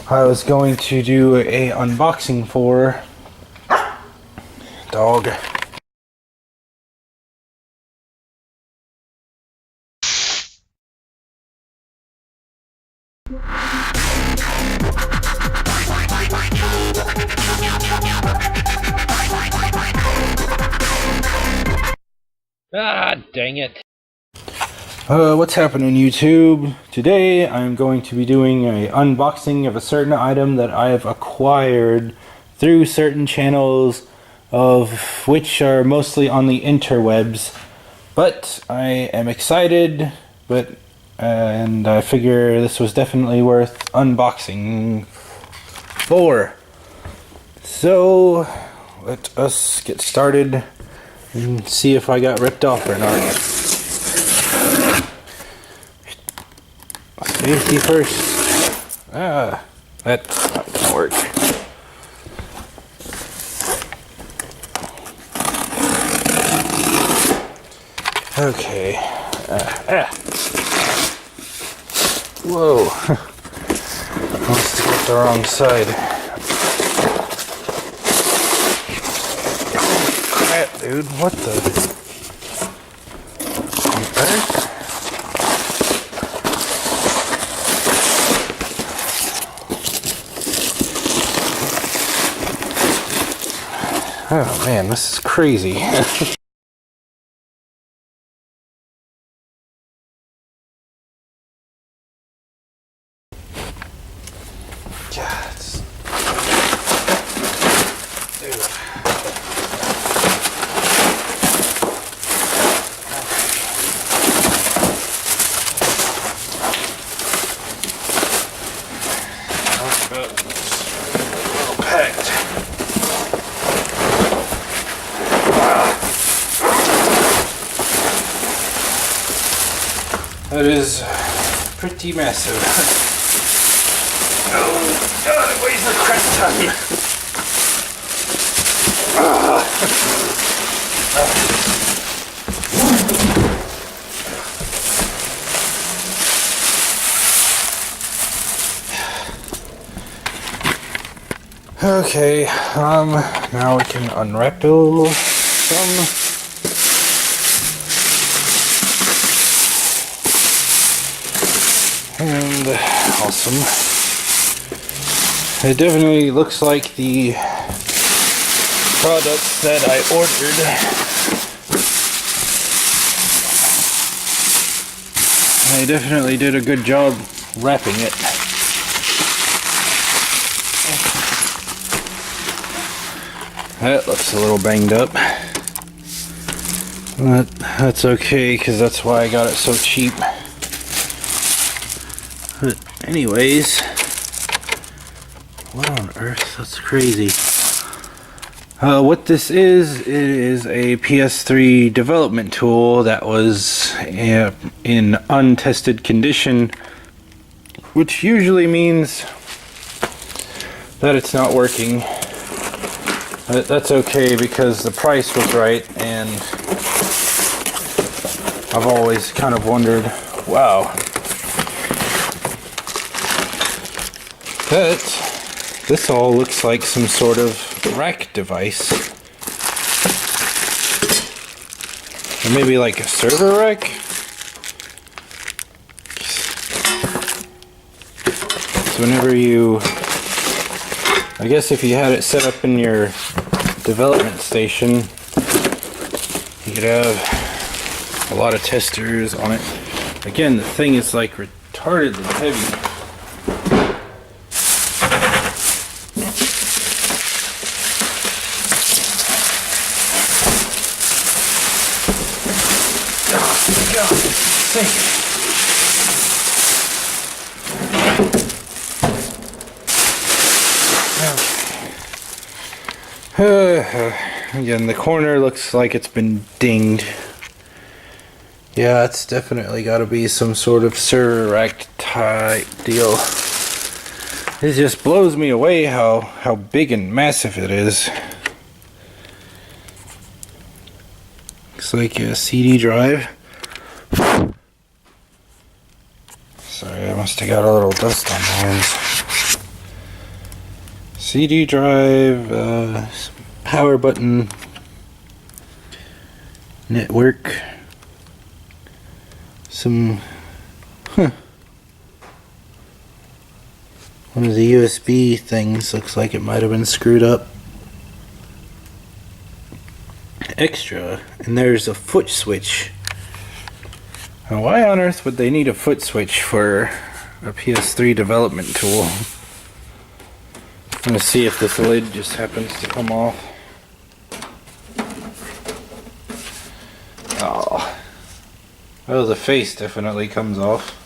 I was going to do a unboxing for dog. Ah, dang it. What's happening, YouTube? Today I'm going to be doing an unboxing of a certain item that I have acquired through certain channels, of which are mostly on the interwebs. But I am excited, and I figure this was definitely worth unboxing for. So let us get started and see if I got ripped off or not. Safety first. That's not gonna work. Okay. Whoa. Must have got the wrong side. Oh, crap, dude. What the? Oh man, this is crazy. That is pretty massive. Oh God, it weighs a crap ton. Okay, now we can unwrap some. And awesome. It definitely looks like the products that I ordered. I definitely did a good job wrapping it. That looks a little banged up. But that's okay, because that's why I got it so cheap. But anyways, what on earth? That's crazy. What this is, it is a PS3 development tool that was in untested condition, which usually means that it's not working. But that's okay, because the price was right, and I've always kind of wondered, wow. But this all looks like some sort of rack device. Or maybe like a server rack? So whenever you, I guess if you had it set up in your development station, you could have a lot of testers on it. Again, the thing is like retardedly heavy. Again, the corner looks like it's been dinged. Yeah, it's definitely got to be some sort of server rack type deal. It just blows me away how big and massive it is. Looks like a CD drive. Sorry, I must have got a little dust on my hands. CD drive, power button, network, some, one of the USB things looks like it might have been screwed up. Extra, and there's a foot switch. Now, why on earth would they need a foot switch for a PS3 development tool? I'm gonna see if this lid just happens to come off. Oh, the face definitely comes off.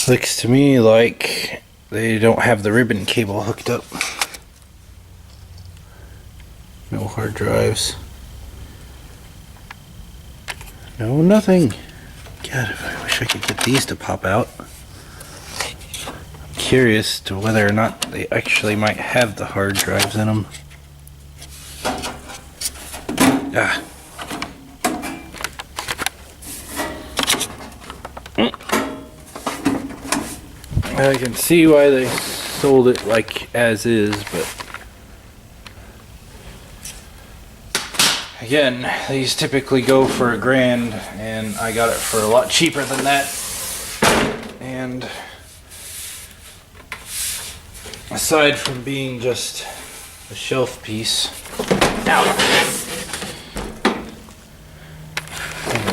Looks to me like they don't have the ribbon cable hooked up. No hard drives. No, nothing. God, I wish I could get these to pop out. I'm curious to whether or not they actually might have the hard drives in them. Ah. I can see why they sold it like as is, but again, these typically go for $1,000, and I got it for a lot cheaper than that. And aside from being just a shelf piece, I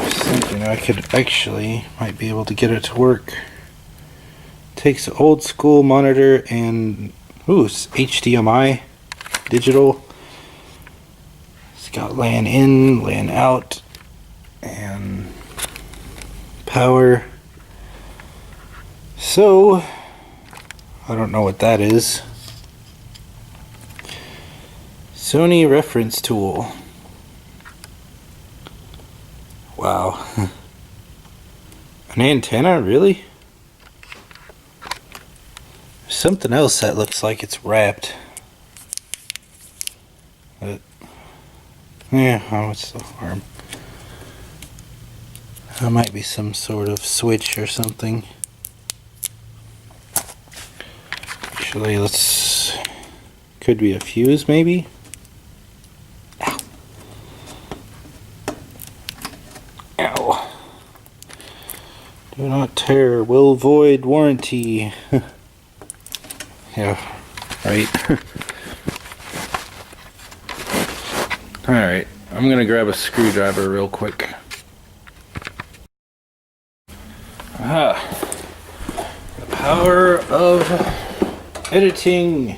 was thinking I could actually might be able to get it to work. Takes an old school monitor and it's HDMI digital. It's got LAN in, LAN out, and power. So I don't know what that is. Sony Reference Tool. Wow. An antenna, really? Something else that looks like it's wrapped. But, yeah, what's the harm? That might be some sort of switch or something. Actually, could be a fuse maybe? Ow. Ow. Do not tear, will void warranty. Yeah, right. Alright, I'm gonna grab a screwdriver real quick. The power of editing.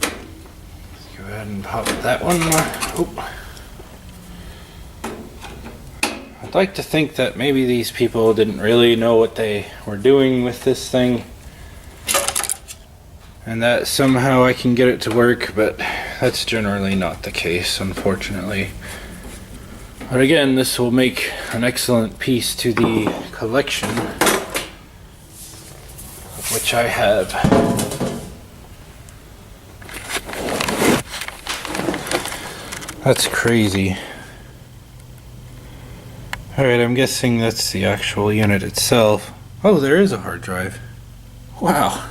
Let's go ahead and pop that one. Oh. I'd like to think that maybe these people didn't really know what they were doing with this thing, and that somehow I can get it to work, but that's generally not the case, unfortunately. But again, this will make an excellent piece to the collection, of which I have. That's crazy. Alright, I'm guessing that's the actual unit itself. Oh, there is a hard drive. Wow.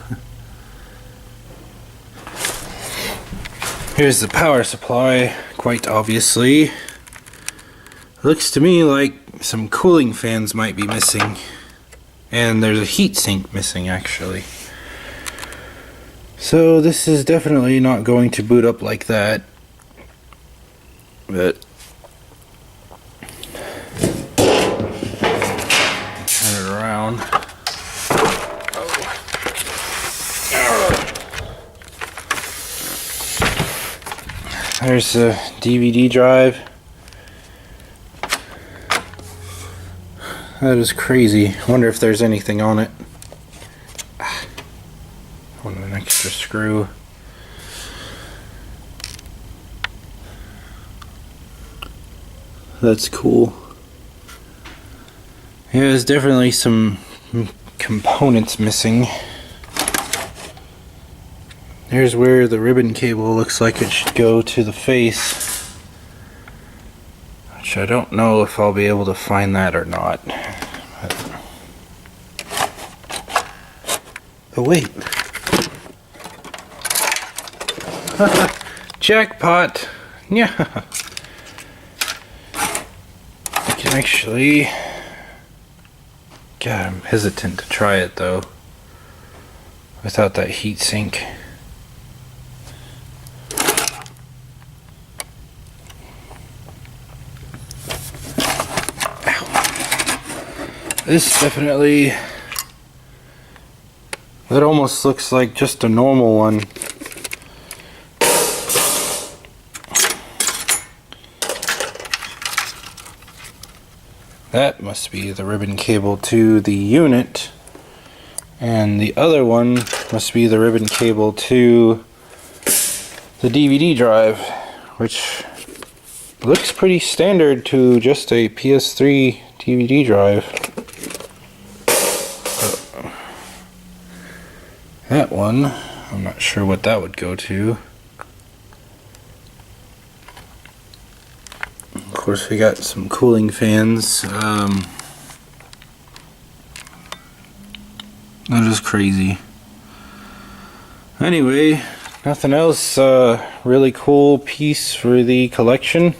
Here's the power supply, quite obviously. Looks to me like some cooling fans might be missing. And there's a heatsink missing, actually. So this is definitely not going to boot up like that. But turn it around. There's a DVD drive. That is crazy. I wonder if there's anything on it. I want an extra screw. That's cool. Yeah, there's definitely some components missing. There's where the ribbon cable looks like it should go to the face. which I don't know if I'll be able to find that or not. Oh wait. Jackpot! Yeah. I can actually... God, I'm hesitant to try it though. Without that heat sink. Ow. This definitely... That almost looks like just a normal one. That must be the ribbon cable to the unit, and the other one must be the ribbon cable to the DVD drive, which looks pretty standard to just a PS3 DVD drive. That one, I'm not sure what that would go to. Of course, we got some cooling fans. That is crazy. Anyway, nothing else. Really cool piece for the collection.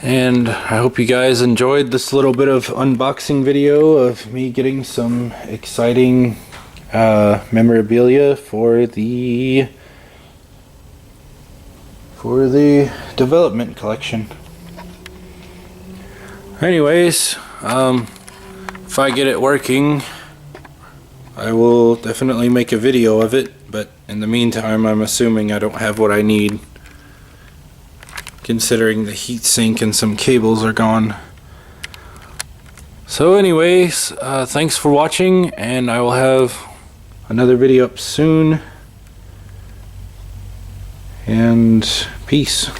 And I hope you guys enjoyed this little bit of unboxing video of me getting some exciting memorabilia for the development collection. Anyways, if I get it working, I will definitely make a video of it, but in the meantime I'm assuming I don't have what I need, considering the heatsink and some cables are gone. So anyways, thanks for watching, and I will have another video up soon, and peace.